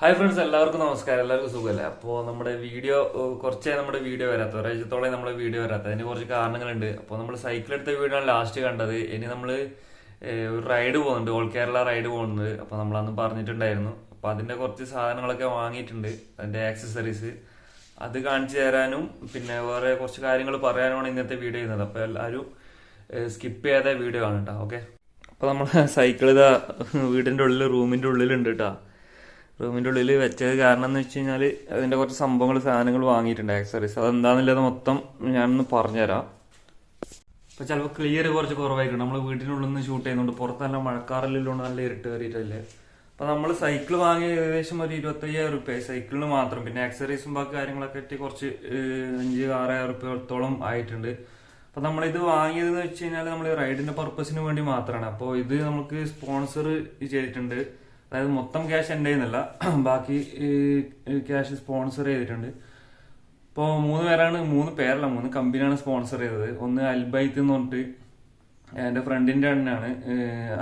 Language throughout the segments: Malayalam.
ഹായ് ഫ്രണ്ട്സ്, എല്ലാവർക്കും നമസ്കാരം. എല്ലാവർക്കും സുഖമല്ലേ? അപ്പോൾ നമ്മുടെ വീഡിയോ കുറച്ചായി നമ്മുടെ വീഡിയോ വരാത്ത ഒരാഴ്ചത്തോളം നമ്മുടെ വീഡിയോ വരാത്ത അതിന് കുറച്ച് കാരണങ്ങളുണ്ട്. അപ്പോൾ നമ്മൾ സൈക്കിൾ എടുത്ത വീഡിയോ ആണ് ലാസ്റ്റ് കണ്ടത്. ഇനി നമ്മൾ ഒരു റൈഡ് പോകുന്നുണ്ട്, ഓൾ കേരള റൈഡ് പോകുന്നുണ്ട്. അപ്പോൾ നമ്മളന്ന് പറഞ്ഞിട്ടുണ്ടായിരുന്നു. അപ്പോൾ അതിൻ്റെ കുറച്ച് സാധനങ്ങളൊക്കെ വാങ്ങിയിട്ടുണ്ട്, അതിൻ്റെ ആക്സസറീസ് അത് കാണിച്ചു തരാനും പിന്നെ വേറെ കുറച്ച് കാര്യങ്ങൾ പറയാനുമാണ് ഇന്നത്തെ വീഡിയോ ചെയ്യുന്നത്. അപ്പോൾ എല്ലാവരും സ്കിപ്പ് ചെയ്യാതെ വീഡിയോ കാണും കേട്ടോ. ഓക്കെ, അപ്പോൾ നമ്മൾ സൈക്കിൾ ഇതാ വീടിൻ്റെ ഉള്ളിൽ റൂമിൻ്റെ ഉള്ളിലുണ്ട് കേട്ടോ. റൂമിൻ്റെ ഉള്ളിൽ വെച്ചത് കാരണം എന്ന് വെച്ച് കഴിഞ്ഞാൽ അതിൻ്റെ കുറച്ച് സാധനങ്ങൾ വാങ്ങിയിട്ടുണ്ട്, ആക്സറീസ്. അതെന്താണെന്നുള്ളത് മൊത്തം ഞാനൊന്ന് പറഞ്ഞുതരാം. അപ്പോൾ ചിലപ്പോൾ ക്ലിയർ കുറച്ച് കുറവായിരിക്കും. നമ്മൾ വീട്ടിനുള്ളിൽ നിന്ന് ഷൂട്ട് ചെയ്യുന്നുണ്ട്, പുറത്ത് നല്ല മഴക്കാറല്ലുകൊണ്ട് നല്ല ഇരുട്ട് കയറിയിട്ടല്ലേ. അപ്പോൾ നമ്മൾ സൈക്കിൾ വാങ്ങിയ ഏകദേശം ഒരു 25,000 റുപ്യ സൈക്കിളിന് മാത്രം. പിന്നെ ആക്സറീസും ബാക്കി കാര്യങ്ങളൊക്കെ ഇട്ട് കുറച്ച് 5,000-6,000 റുപ്യോളത്തോളം ആയിട്ടുണ്ട്. അപ്പോൾ നമ്മളിത് വാങ്ങിയതെന്ന് വെച്ച് കഴിഞ്ഞാൽ നമ്മൾ റൈഡിൻ്റെ പർപ്പസിന് വേണ്ടി മാത്രമാണ്. അപ്പോൾ ഇത് നമുക്ക് സ്പോൺസർ ചെയ്തിട്ടുണ്ട്. അതായത് മൊത്തം ക്യാഷ് എൻ്റെ കയ്യിൽ നിന്നല്ല, ബാക്കി ക്യാഷ് സ്പോൺസർ ചെയ്തിട്ടുണ്ട്. ഇപ്പോൾ 3 കമ്പനിയാണ് സ്പോൺസർ ചെയ്തത്. ഒന്ന് ബൈത്ത് എന്ന് പറഞ്ഞിട്ട് എൻ്റെ ഫ്രണ്ടിൻ്റെ തന്നെയാണ്,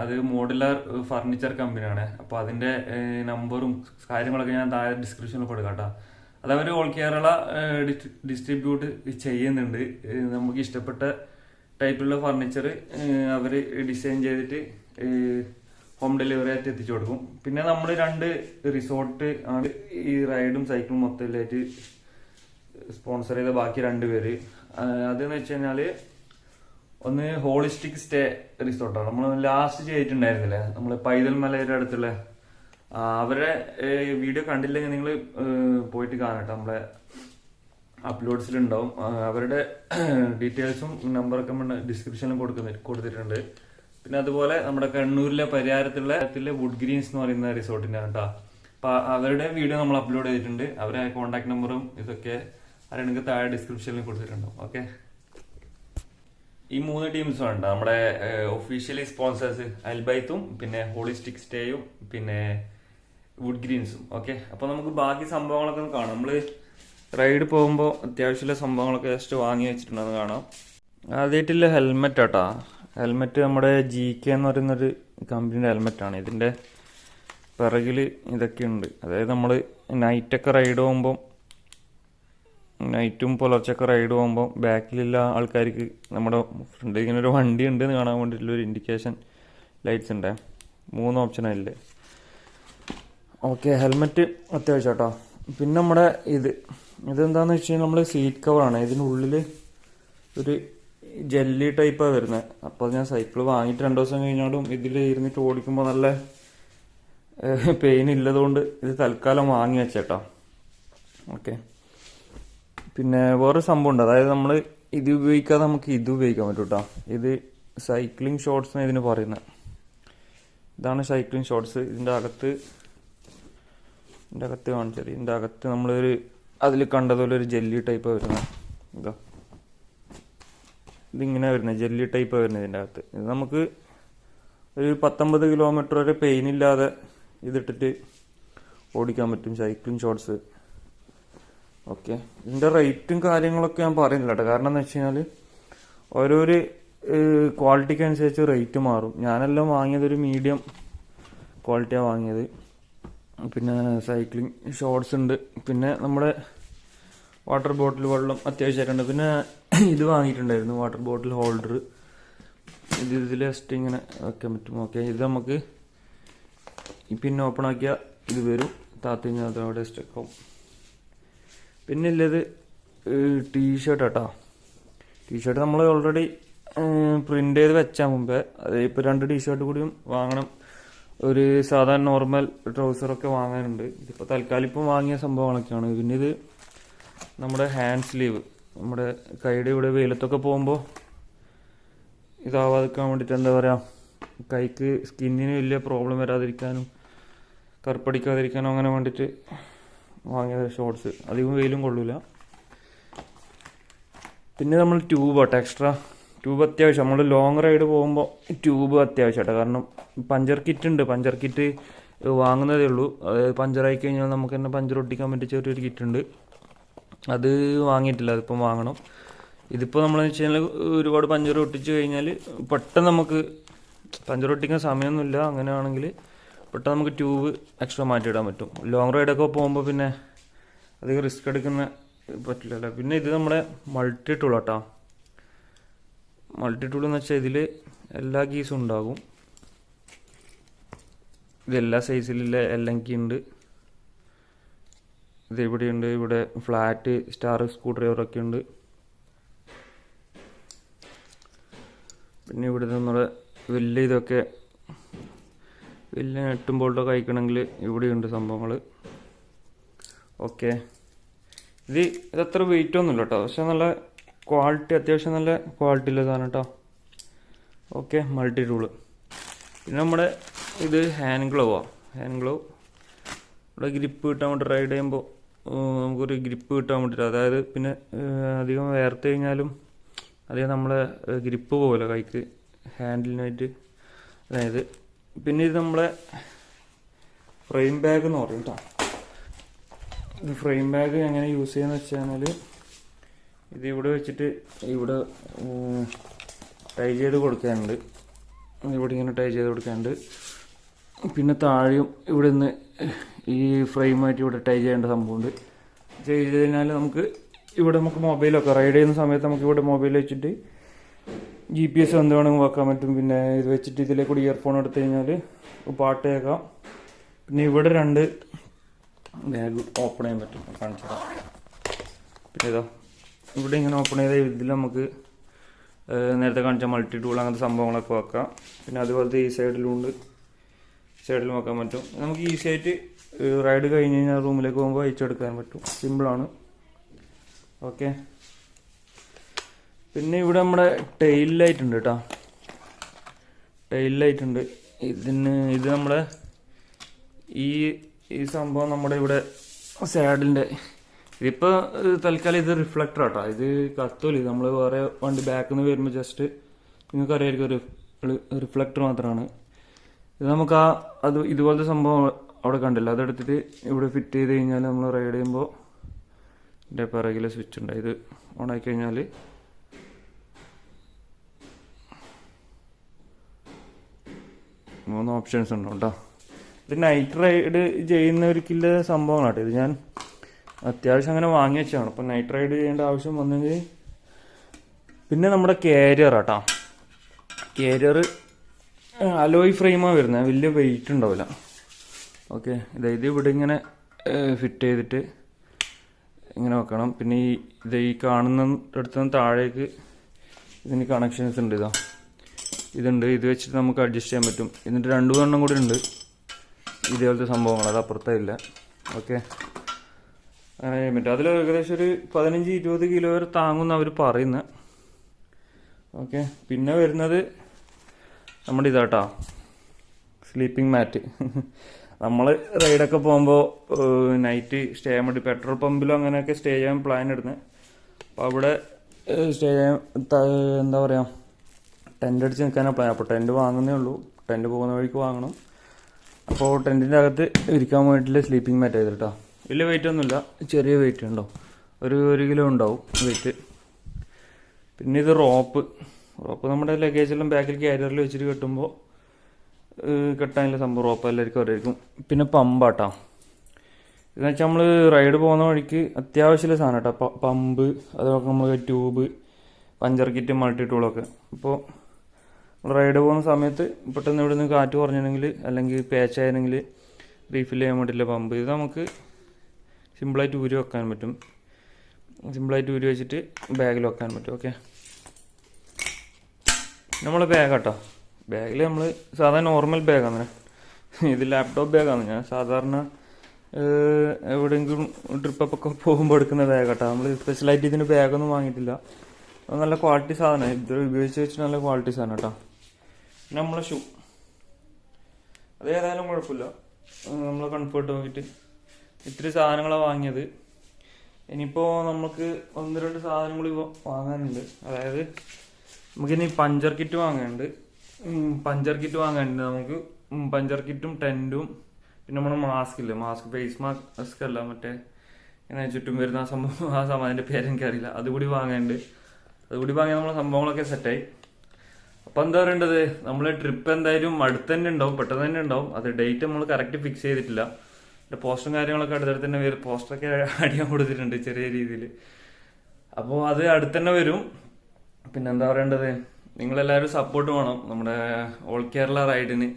അത് മോഡുലാർ ഫർണിച്ചർ കമ്പനിയാണ്. അപ്പോൾ അതിൻ്റെ നമ്പറും കാര്യങ്ങളൊക്കെ ഞാൻ താഴെ ഡിസ്ക്രിപ്ഷനിൽ കൊടുക്കാം കേട്ടോ. അത് അവർ ഓൾ കേരള ഡിസ്ട്രിബ്യൂട്ട് ചെയ്യുന്നുണ്ട്. നമുക്ക് ഇഷ്ടപ്പെട്ട ടൈപ്പിലുള്ള ഫർണിച്ചർ അവർ ഡിസൈൻ ചെയ്തിട്ട് ഹോം ഡെലിവറി ആയിട്ട് എത്തിച്ചു കൊടുക്കും. പിന്നെ നമ്മൾ 2 റിസോർട്ട് ആണ് ഈ റൈഡും സൈക്കിളും മൊത്തത്തിലായിട്ട് സ്പോൺസർ ചെയ്ത ബാക്കി 2 പേര്. അതെന്ന് വെച്ച് കഴിഞ്ഞാല് ഒന്ന് ഹോളിസ്റ്റിക് സ്റ്റേ റിസോർട്ടാണ്. നമ്മൾ ലാസ്റ്റ് ചെയ്തിട്ടുണ്ടായിരുന്നില്ലേ, നമ്മൾ പൈതൽ മലയുടെ അടുത്തുള്ള അവരെ വീഡിയോ കണ്ടില്ലെങ്കിൽ നിങ്ങൾ പോയിട്ട് കാണട്ടെ, നമ്മളെ അപ്ലോഡ്സിലുണ്ടാവും. അവരുടെ ഡീറ്റെയിൽസും നമ്പറൊക്കെ ഡിസ്ക്രിപ്ഷനിലും കൊടുത്തിട്ടുണ്ട്. പിന്നെ അതുപോലെ നമ്മുടെ കണ്ണൂരിലെ പരിയാരത്തുള്ള വുഡ്ഗ്രീൻസ് എന്ന് പറയുന്ന റിസോർട്ടിന്റെ കേട്ടോ. അപ്പൊ അവരുടെ വീഡിയോ നമ്മൾ അപ്ലോഡ് ചെയ്തിട്ടുണ്ട്. അവരെ കോൺടാക്ട് നമ്പറും ഇതൊക്കെ ആരെങ്കിലും താഴെ ഡിസ്ക്രിപ്ഷനിൽ കൊടുത്തിട്ടുണ്ടാവും. ഓക്കെ, ഈ 3 ടീംസും ഉണ്ട് നമ്മുടെ ഒഫീഷ്യലി സ്പോൺസേഴ്സ്, അൽബൈത്തും പിന്നെ ഹോളിസ്റ്റിക് സ്റ്റേയും പിന്നെ വുഡ്ഗ്രീൻസും. ഓക്കെ, അപ്പൊ നമുക്ക് ബാക്കി സംഭവങ്ങളൊക്കെ കാണാം. നമ്മള് റൈഡ് പോകുമ്പോൾ അത്യാവശ്യമുള്ള സംഭവങ്ങളൊക്കെ ജസ്റ്റ് വാങ്ങി വെച്ചിട്ടുണ്ടെന്ന് കാണാം. ആദ്യമായിട്ടുള്ള ഹെൽമെറ്റ് ആട്ടാ. ഹെൽമെറ്റ് നമ്മുടെ GK എന്ന് പറയുന്നൊരു കമ്പനിയുടെ ഹെൽമെറ്റാണ്. ഇതിൻ്റെ പിറകിൽ ഇതൊക്കെ ഉണ്ട്. അതായത് നമ്മൾ നൈറ്റൊക്കെ റൈഡ് പോകുമ്പം, നൈറ്റും പുലർച്ചൊക്കെ റൈഡ് പോകുമ്പോൾ ബാക്കിലുള്ള ആൾക്കാർക്ക് നമ്മുടെ ഫ്രണ്ട് ഇങ്ങനെ ഒരു വണ്ടി ഉണ്ട് എന്ന് കാണാൻ വേണ്ടിയിട്ടുള്ളൊരു ഇൻഡിക്കേഷൻ ലൈറ്റ്സ് ഉണ്ട്. 3 ഓപ്ഷനല്ലേ. ഓക്കെ, ഹെൽമെറ്റ് അത്യാവശ്യം കേട്ടോ. പിന്നെ നമ്മുടെ ഇതെന്താണെന്ന് വെച്ച് കഴിഞ്ഞാൽ നമ്മുടെ സീറ്റ് കവറാണ്. ഇതിനുള്ളിൽ ഒരു ജെല്ലി ടൈപ്പാണ് വരുന്നത്. അപ്പോൾ ഞാൻ സൈക്കിൾ വാങ്ങിയിട്ട് 2 ദിവസം കഴിഞ്ഞാലും ഇതിൽ ഇരുന്നിട്ട് ഓടിക്കുമ്പോൾ നല്ല പെയിൻ ഇല്ലതുകൊണ്ട് ഇത് തൽക്കാലം വാങ്ങി വെച്ചേട്ടാ. ഓക്കെ, പിന്നെ വേറൊരു സംഭവം ഉണ്ട്. അതായത് നമ്മൾ ഇത് ഉപയോഗിക്കാതെ നമുക്ക് ഇത് ഉപയോഗിക്കാൻ പറ്റും കേട്ടോ. ഇത് സൈക്ലിംഗ് ഷോർട്സ് എന്ന് ഇതിന് പറയുന്നത്. ഇതാണ് സൈക്ലിംഗ് ഷോർട്സ്. ഇതിൻ്റെ അകത്ത് കാണിച്ചത്. ഇതിൻ്റെ അകത്ത് നമ്മളൊരു അതിൽ കണ്ടതുപോലെ ഒരു ജെല്ലി ടൈപ്പ് വരുന്നത്. ഇതാ, ഇതിങ്ങനെ വരുന്നത് ജെല്ലി ടൈപ്പ് വരുന്നത് ഇതിൻ്റെ അകത്ത്. ഇത് നമുക്ക് ഒരു 19 കിലോമീറ്റർ വരെ പെയിൻ ഇല്ലാതെ ഇതിട്ടിട്ട് ഓടിക്കാൻ പറ്റും സൈക്ലിംഗ് ഷോർട്സ്. ഓക്കെ, ഇതിൻ്റെ റേറ്റും കാര്യങ്ങളൊക്കെ ഞാൻ പറയുന്നില്ല കേട്ടോ. കാരണം എന്ന് വെച്ച് കഴിഞ്ഞാൽ ഓരോരു ക്വാളിറ്റിക്ക് അനുസരിച്ച് റേറ്റ് മാറും. ഞാനെല്ലാം വാങ്ങിയതൊരു മീഡിയം ക്വാളിറ്റിയാണ് വാങ്ങിയത്. പിന്നെ സൈക്ലിംഗ് ഷോർട്സ് ഉണ്ട്. പിന്നെ നമ്മുടെ വാട്ടർ ബോട്ടിൽ വെള്ളം അത്യാവശ്യമായിട്ടുണ്ട്. പിന്നെ ഇത് വാങ്ങിയിട്ടുണ്ടായിരുന്നു, വാട്ടർ ബോട്ടിൽ ഹോൾഡർ. ഇതിൽ ജസ്റ്റ് ഇങ്ങനെ വെക്കാൻ പറ്റും. ഓക്കെ, ഇത് നമുക്ക് പിന്നെ ഓപ്പൺ ആക്കിയാൽ ഇത് വരും. താത്തി കഴിഞ്ഞാൽ അതവിടെ സ്റ്റക്കാവും. പിന്നെ ഉള്ളത് ടീഷർട്ട് കേട്ടോ. ടീഷർട്ട് നമ്മൾ ഓൾറെഡി പ്രിന്റ് ചെയ്ത് വെച്ചാൽ മുമ്പേ. അത് ഇപ്പോൾ 2 ടീഷർട്ട് കൂടിയും വാങ്ങണം. ഒരു സാധാരണ നോർമൽ ട്രൗസറൊക്കെ വാങ്ങാനുണ്ട്. ഇതിപ്പോൾ തൽക്കാലം ഇപ്പം വാങ്ങിയ സംഭവങ്ങളൊക്കെയാണ്. പിന്നെ ഇത് നമ്മുടെ ഹാൻഡ് സ്ലീവ്, നമ്മുടെ കൈയുടെ ഇവിടെ വെയിലത്തൊക്കെ പോകുമ്പോൾ ഇതാവാതിരിക്കാൻ വേണ്ടിയിട്ട്, എന്താ പറയുക, കൈക്ക് സ്കിന്നിന് വലിയ പ്രോബ്ലം വരാതിരിക്കാനും കറുപ്പടിക്കാതിരിക്കാനും അങ്ങനെ വേണ്ടിയിട്ട് വാങ്ങിയ ഷോർട്സ്. അധികം വെയിലും കൊള്ളില്ല. പിന്നെ നമ്മൾ ട്യൂബാട്ടോ, എക്സ്ട്രാ ട്യൂബ് അത്യാവശ്യം. നമ്മൾ ലോങ് റൈഡ് പോകുമ്പോൾ ട്യൂബ് അത്യാവശ്യമാട്ടോ. കാരണം പഞ്ചർ കിറ്റ് ഉണ്ട്. പഞ്ചർ കിറ്റ് വാങ്ങുന്നതേ ഉള്ളൂ. അതായത് പഞ്ചറായി കഴിഞ്ഞാൽ നമുക്ക് തന്നെ പഞ്ചർ ഒട്ടിക്കാൻ പറ്റിയ ചെറിയൊരു കിറ്റ് ഉണ്ട്. അത് വാങ്ങിയിട്ടില്ല, അതിപ്പം വാങ്ങണം. ഇതിപ്പോൾ നമ്മളെന്ന് വെച്ച് കഴിഞ്ഞാൽ ഒരുപാട് പഞ്ചർ ഒട്ടിച്ച് കഴിഞ്ഞാൽ പെട്ടെന്ന് നമുക്ക് പഞ്ചർ ഒട്ടിക്കാൻ സമയമൊന്നുമില്ല. അങ്ങനെയാണെങ്കിൽ പെട്ടെന്ന് നമുക്ക് ട്യൂബ് എക്സ്ട്രാ മാറ്റിയിടാൻ പറ്റും. ലോങ് റൈഡൊക്കെ പോകുമ്പോൾ പിന്നെ അധികം റിസ്ക് എടുക്കുന്ന പറ്റില്ലല്ലോ. പിന്നെ ഇത് നമ്മുടെ മൾട്ടി ടൂൾ കേട്ടോ. മൾട്ടി ടൂൾ എന്ന് വെച്ചാൽ ഇതിൽ എല്ലാ കീസും ഉണ്ടാകും. ഇതെല്ലാ സൈസിലുള്ള എല്ലാം കീ ഉണ്ട്. ഇത് ഇവിടെയുണ്ട്. ഇവിടെ ഫ്ലാറ്റ്, സ്റ്റാർ, സ്ക്രൂ ഡ്രൈവറൊക്കെ ഉണ്ട്. പിന്നെ ഇവിടെ നമ്മുടെ വലിയ ഇതൊക്കെ വലിയ നെട്ടും ബോൾട്ടൊക്കെ അയക്കണമെങ്കിൽ ഇവിടെയുണ്ട് സംഭവങ്ങൾ. ഓക്കെ, ഇതത്ര വെയിറ്റ് ഒന്നുമില്ല കേട്ടോ. പക്ഷെ നല്ല ക്വാളിറ്റി, അത്യാവശ്യം നല്ല ക്വാളിറ്റി ഉള്ള സാധനം കേട്ടോ. Okay, multi tool. പിന്നെ നമ്മുടെ ഇത് ഹാൻഡ് ഗ്ലൗവാണ്. ഹാൻഡ് ഗ്ലൗ ഇവിടെ ഗ്രിപ്പ് കിട്ടാൻ വേണ്ടി റൈഡ് ചെയ്യുമ്പോൾ നമുക്കൊരു ഗ്രിപ്പ് കിട്ടാൻ വേണ്ടിയിട്ട്. അതായത് പിന്നെ അധികം വേർത്ത് കഴിഞ്ഞാലും അധികം നമ്മളെ ഗ്രിപ്പ് പോകില്ല കൈക്ക്, ഹാൻഡിലിനായിട്ട്. അതായത് പിന്നെ ഇത് നമ്മളെ ഫ്രെയിം ബാഗ് എന്ന് പറയും കേട്ടോ. ഇത് ഫ്രെയിം ബാഗ് എങ്ങനെ യൂസ് ചെയ്യുന്നത് വെച്ച് കഴിഞ്ഞാൽ ഇത് ഇവിടെ വെച്ചിട്ട് ഇവിടെ ടൈ ചെയ്ത് കൊടുക്കാനുണ്ട്. ഇവിടെ ഇങ്ങനെ ടൈ ചെയ്ത് കൊടുക്കാനുണ്ട്. പിന്നെ താഴെയും ഇവിടെ നിന്ന് ഈ ഫ്രെയിമായിട്ട് ഇവിടെ ടൈ ചെയ്യേണ്ട സംഭവമുണ്ട്. ചെയ്ത് കഴിഞ്ഞാൽ നമുക്ക് മൊബൈലൊക്കെ റൈഡ് ചെയ്യുന്ന സമയത്ത് നമുക്ക് ഇവിടെ മൊബൈൽ വെച്ചിട്ട് GPS എന്ത് വേണമെങ്കിൽ വെക്കാൻ പറ്റും. പിന്നെ ഇത് വെച്ചിട്ട് ഇതിലെ കൂടി ഇയർഫോൺ എടുത്തു കഴിഞ്ഞാൽ പാട്ട് കേൾക്കാം. പിന്നെ ഇവിടെ 2 ബാഗ് ഓപ്പൺ ചെയ്യാൻ പറ്റും, കാണിച്ചു തരാം. പിന്നെ ഇതാ ഇവിടെ ഇങ്ങനെ ഓപ്പൺ ചെയ്താൽ ഇതിൽ നമുക്ക് നേരത്തെ കാണിച്ച മൾട്ടി ടൂൾ അങ്ങനത്തെ സംഭവങ്ങളൊക്കെ വെക്കാം. പിന്നെ അതുപോലത്തെ ഈ സൈഡിലും വെക്കാൻ പറ്റും. നമുക്ക് ഈസി ആയിട്ട് റൈഡ് കഴിഞ്ഞ് കഴിഞ്ഞാൽ റൂമിലേക്ക് പോകുമ്പോൾ അയച്ചെടുക്കാൻ പറ്റും. സിമ്പിളാണ്. ഓക്കെ, പിന്നെ ഇവിടെ നമ്മുടെ ടെയിൽ ലൈറ്റ് ഉണ്ട് കേട്ടോ. ടെയിൽ ലൈറ്റ് ഉണ്ട്. ഇത് നമ്മുടെ ഈ സംഭവം നമ്മുടെ ഇവിടെ സാഡിലിൻ്റെ ഇതിപ്പോൾ തൽക്കാലം ഇത് റിഫ്ലക്ടർ കേട്ടോ. ഇത് കത്തൂല. നമ്മൾ വേറെ വണ്ടി ബാക്കിൽ നിന്ന് വരുമ്പോൾ ജസ്റ്റ് നിങ്ങൾക്ക് അറിയാമായിരിക്കും റിഫ്ലക്ടർ മാത്രമാണ് ഇത്. നമുക്ക് ഇതുപോലത്തെ സംഭവം അവിടെ കണ്ടില്ല, അതെടുത്തിട്ട് ഇവിടെ ഫിറ്റ് ചെയ്ത് കഴിഞ്ഞാൽ നമ്മൾ റൈഡ് ചെയ്യുമ്പോൾ ഇതിൻ്റെ പിറകിലെ സ്വിച്ച് ഉണ്ട്. ഇത് ഓണാക്കി കഴിഞ്ഞാൽ മൂന്ന് ഓപ്ഷൻസ് ഉണ്ട് കേട്ടോ. ഇത് നൈറ്റ് റൈഡ് ചെയ്യുന്നവർക്കുള്ള സംഭവങ്ങളാട്ടോ. ഇത് ഞാൻ അത്യാവശ്യം അങ്ങനെ വാങ്ങി വെച്ചാണ്. അപ്പം നൈറ്റ് റൈഡ് ചെയ്യേണ്ട ആവശ്യം വന്നെങ്കിൽ. പിന്നെ നമ്മുടെ കാരിയർ കേട്ടോ. കാരിയർ അലോയ് ഫ്രെയിമാണ് വരുന്നത്, വലിയ വെയിറ്റ് ഉണ്ടാവില്ല. ഓക്കെ, ഇത് ഇവിടെ ഇങ്ങനെ ഫിറ്റ് ചെയ്തിട്ട് ഇങ്ങനെ വെക്കണം. പിന്നെ ഈ കാണുന്ന അടുത്ത് നിന്ന് താഴേക്ക് ഇതിന് കണക്ഷൻസ് ഉണ്ട്. ഇതുണ്ട്. ഇത് വെച്ചിട്ട് നമുക്ക് അഡ്ജസ്റ്റ് ചെയ്യാൻ പറ്റും. എന്നിട്ട് 2 എണ്ണം കൂടി ഉണ്ട് ഇതേപോലത്തെ സംഭവങ്ങൾ, അത് അപ്പുറത്തേ ഇല്ല. ഓക്കെ, അങ്ങനെ ചെയ്യാൻ പറ്റും. അതിൽ ഏകദേശം ഒരു 15-20 കിലോ വരെ താങ്ങുമെന്ന് അവർ പറയുന്നത്. ഓക്കെ, പിന്നെ വരുന്നത് നമ്മുടെ ഇതാട്ടോ, സ്ലീപ്പിംഗ് മാറ്റ്. നമ്മൾ റൈഡൊക്കെ പോകുമ്പോൾ നൈറ്റ് സ്റ്റേ ചെയ്യാൻ വേണ്ടി പെട്രോൾ പമ്പിലോ അങ്ങനെയൊക്കെ സ്റ്റേ ചെയ്യാൻ പ്ലാൻ ഇടുന്നത്. അപ്പോൾ അവിടെ സ്റ്റേ ചെയ്യാൻ എന്താ പറയുക, ടെൻ്റ് അടിച്ച് നിൽക്കാനാണ് പ്ലാൻ. അപ്പോൾ ടെൻ്റ് വാങ്ങുന്നേ ഉള്ളൂ. ടെൻ്റ് പോകുന്ന വഴിക്ക് വാങ്ങണം. അപ്പോൾ ടെൻറ്റിൻ്റെ അകത്ത് ഇരിക്കാൻ വേണ്ടിയിട്ടുള്ള സ്ലീപ്പിംഗ് മാറ്റ് ചെയ്തിട്ടോ. വലിയ വെയിറ്റ് ഒന്നുമില്ല, ചെറിയ വെയിറ്റ് ഉണ്ടോ, ഒരു 1 കിലോ ഉണ്ടാവും വെയിറ്റ്. പിന്നെ ഇത് റോപ്പ് നമ്മുടെ ലഗേജെല്ലാം ബാക്കിൽ ക്യാരിയറിൽ വെച്ചിട്ട് കെട്ടുമ്പോൾ കെട്ടാനുള്ള സംഭവം റോപ്പ് എല്ലാവർക്കും അറിയായിരിക്കും. പിന്നെ പമ്പാട്ടോ. ഇതെന്ന് വെച്ചാൽ നമ്മൾ റൈഡ് പോകുന്ന വഴിക്ക് അത്യാവശ്യമുള്ള സാധനം കേട്ടോ. പമ്പ്, അതൊക്കെ നമ്മൾ ട്യൂബ്, പഞ്ചർ കിറ്റ്, മൾട്ടി ടൂളൊക്കെ. അപ്പോൾ റൈഡ് പോകുന്ന സമയത്ത് പെട്ടെന്ന് ഇവിടെ നിന്ന് കാറ്റ് കുറഞ്ഞിട്ടുണ്ടെങ്കിൽ അല്ലെങ്കിൽ പേച്ചായിരുന്നെങ്കിൽ റീഫിൽ ചെയ്യാൻ വേണ്ടിയില്ല പമ്പ്. ഇത് നമുക്ക് സിമ്പിളായിട്ട് ഊരി വെക്കാൻ പറ്റും. സിമ്പിളായിട്ട് ഊരി വെച്ചിട്ട് ബാഗിൽ വെക്കാൻ പറ്റും. ഓക്കെ, നമ്മളെ ബാഗ് കേട്ടോ. ബാഗിൽ നമ്മൾ സാധാരണ നോർമൽ ബാഗാണ്. ഇത് ലാപ്ടോപ്പ് ബാഗാണ്. ഞാൻ സാധാരണ എവിടെയെങ്കിലും ട്രിപ്പൊക്കെ പോകുമ്പോൾ എടുക്കുന്ന ബാഗ് കേട്ടോ. നമ്മൾ സ്പെഷ്യലായിട്ട് ഇതിന് ബാഗൊന്നും വാങ്ങിയിട്ടില്ല. അത് നല്ല ക്വാളിറ്റി സാധനമാണ്. ഇത് ഉപയോഗിച്ച് വെച്ചിട്ട് നല്ല ക്വാളിറ്റി സാധനം കേട്ടോ. പിന്നെ നമ്മളെ ഷൂ, അത് ഏതായാലും കുഴപ്പമില്ല. നമ്മളെ കംഫേർട്ട് നോക്കിയിട്ട് ഇത്തിരി സാധനങ്ങളാണ് വാങ്ങിയത്. ഇനിയിപ്പോൾ നമുക്ക് 1-2 സാധനങ്ങൾ വാങ്ങാനുണ്ട്. അതായത് നമുക്കിനി പഞ്ചർ കിറ്റ് വാങ്ങാനുണ്ട്. നമുക്ക് പഞ്ചർ കിറ്റും ടെൻറ്റും പിന്നെ നമ്മുടെ മാസ്കില്ലേ, ഫേസ് മാസ്ക് അല്ല, മറ്റേ ഇങ്ങനെ ചുറ്റും വരുന്ന ആ സംഭവം, അതിൻ്റെ പേരെനിക്കറിയില്ല. അതുകൂടി വാങ്ങാനുണ്ട്. അതുകൂടി വാങ്ങിയാൽ നമ്മളെ സംഭവങ്ങളൊക്കെ സെറ്റായി. അപ്പൊ എന്താ പറയേണ്ടത്, നമ്മള് ട്രിപ്പ് എന്തായാലും അടുത്ത് തന്നെ ഉണ്ടാവും, പെട്ടെന്ന് തന്നെ ഉണ്ടാവും. അത് ഡേറ്റ് നമ്മൾ കറക്റ്റ് ഫിക്സ് ചെയ്തിട്ടില്ല. പോസ്റ്ററും കാര്യങ്ങളൊക്കെ അടുത്തടുത്ത് തന്നെ വരും. പോസ്റ്ററൊക്കെ അടിയാൻ കൊടുത്തിട്ടുണ്ട് ചെറിയ രീതിയിൽ. അപ്പോൾ അത് അടുത്ത് തന്നെ വരും. പിന്നെ എന്താ പറയേണ്ടത്, നിങ്ങളെല്ലാവരും സപ്പോർട്ട് വേണം നമ്മുടെ ഓൾ കേരള റൈഡിന്.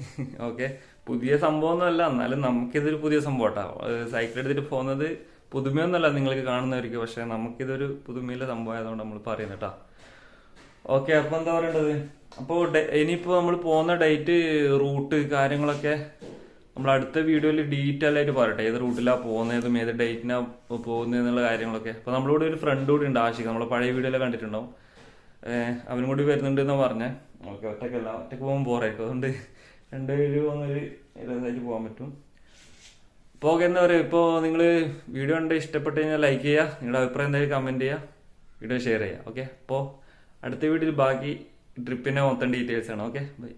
ഓക്കെ, പുതിയ സംഭവമൊന്നുമല്ല, എന്നാലും നമുക്കിതൊരു പുതിയ സംഭവം കേട്ടോ. സൈക്കിൾ എടുത്തിട്ട് പോകുന്നത് പുതുമയൊന്നുമല്ല നിങ്ങൾക്ക് കാണുന്നവർക്ക്, പക്ഷെ നമുക്കിതൊരു പുതുമയിലെ സംഭവം ആയതുകൊണ്ട് നമ്മൾ പറയുന്നത് കേട്ടോ. ഓക്കെ, അപ്പൊ എന്താ പറയേണ്ടത്, അപ്പോൾ ഇനിയിപ്പോൾ നമ്മൾ പോകുന്ന ഡേറ്റ്, റൂട്ട് കാര്യങ്ങളൊക്കെ നമ്മൾ അടുത്ത വീഡിയോയിൽ ഡീറ്റെയിൽ ആയിട്ട് പറയട്ടെ. ഏത് റൂട്ടിലാണ് പോകുന്നതും ഏത് ഡേറ്റിനാ പോകുന്നതെന്നുള്ള കാര്യങ്ങളൊക്കെ. അപ്പോൾ നമ്മളിവിടെ ഒരു ഫ്രണ്ട് കൂടി ഉണ്ട്, ആഷിഖ്, നമ്മളെ പഴയ വീഡിയോയിലെ കണ്ടിട്ടുണ്ടാവും. അവനും കൂടി വരുന്നുണ്ട് എന്നാ പറഞ്ഞേ. ഓക്കെ, ഒറ്റയ്ക്കല്ല, ഒറ്റയ്ക്ക് പോകുമ്പോൾ ബോറായിരിക്കും, അതുകൊണ്ട് രണ്ടുപേര് പോകുന്നൊരു രസമായിട്ട് പോകാൻ പറ്റും. അപ്പോൾ ഓക്കെ, എന്താ പറയുക, ഇപ്പോൾ നിങ്ങൾ വീഡിയോ കണ്ട് ഇഷ്ടപ്പെട്ട് കഴിഞ്ഞാൽ ലൈക്ക് ചെയ്യുക, നിങ്ങളുടെ അഭിപ്രായം എന്തായാലും കമൻറ്റ് ചെയ്യുക, വീഡിയോ ഷെയർ ചെയ്യുക. ഓക്കെ, അപ്പോൾ അടുത്ത വീഡിയോയിൽ ബാക്കി ട്രിപ്പിൻ്റെ മൊത്തം ഡീറ്റെയിൽസ് ആണ്. Okay, by.